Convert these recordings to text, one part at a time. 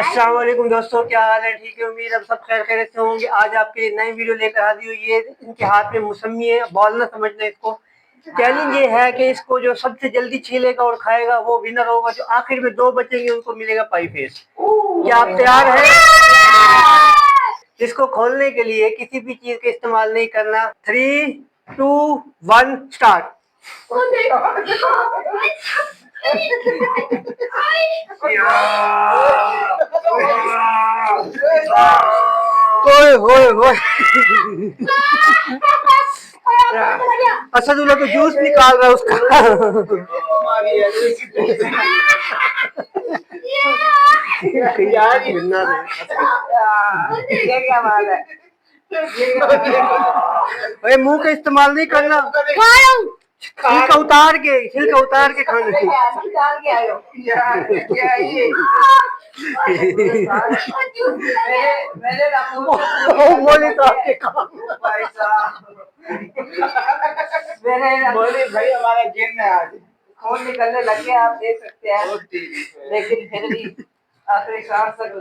अस्सलाम वालेकुम दोस्तों, क्या हाल है? ठीक है, उम्मीद अब सब खैर खैरियत से होंगे। आज आपके लिए नई वीडियो लेकर हाजिर हुई है। इनके हाथ में मौसमी है, बॉल ना समझना इसको। चैलेंज ये है कि इसको जो सबसे जल्दी छीलेगा और खाएगा वो विनर होगा। जो आखिर में दो बचेंगे उनको मिलेगा पाई फेस। क्या आप तैयार हैं? इसको खोलने के लिए किसी भी चीज का इस्तेमाल नहीं करना। 3, 2, 1 स्टार्ट। ओए होए होए। असदुल्ला तो जूस निकाल रहा है उसका। यार ये क्या बात है? अरे मुंह का इस्तेमाल नहीं करना। छिलका उतार के खाने की। मोली साहब के काम। भाई हमारा जिन है आज खून निकलने लग गया, आप देख सकते हैं। लेकिन फिर भी आखिरी सांस तक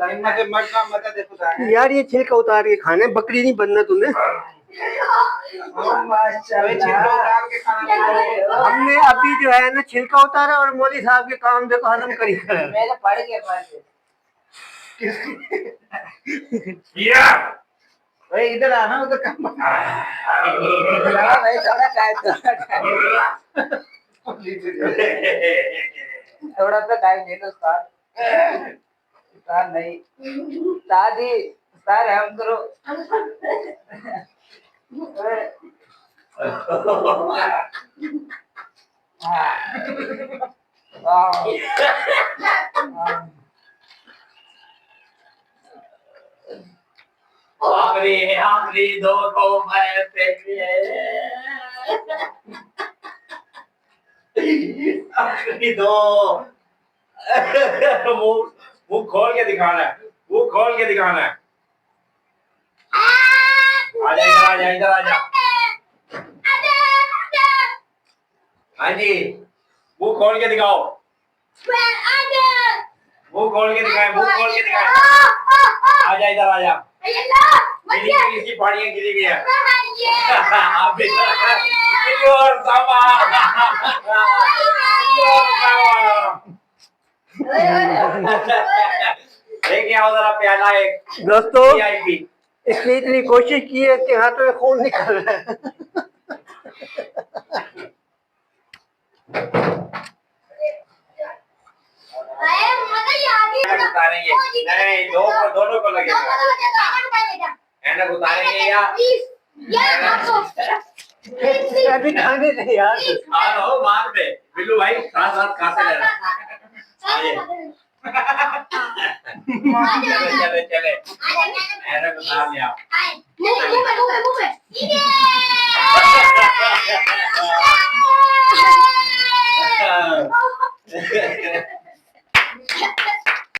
यार ये छिलका उतार के खाने, बकरी नहीं बनना तूने। हमने अभी जो है ना छिलका उतारा और मौली साहब के काम देखो हजम करी। मेरे पड़ गए भाई, इधर आना, उधर काम थोड़ा सा टाइम दे दो उस्ताद। उस्ताद नहीं, उस्ताद ही, उस्ताद हम करो। आखिरी दो को मैं आखिरी दो। मुंह खोल के दिखाना है, मुंह खोल के दिखाना है। आजा इधर आजा। हाँ जी, मुंह खोल के दिखाओ। मुंह खोल के दिखाए, मुंह खोल के दिखाए। आजा इधर आजा। इसकी पहाड़ियाँ गिरी हुई है। आप भी लेके आओ जरा प्याला एक। दोस्तों इसने इतनी कोशिश की है, इसके हाथों में खून निकल रहा है। नहीं, दोनों को लगेगा। ऐनक उतारेंगे या अभी खाने से यार खा लो बाद में। बिल्लू भाई साथ साथ खाते रहना। चले ऐनक उतार लिया।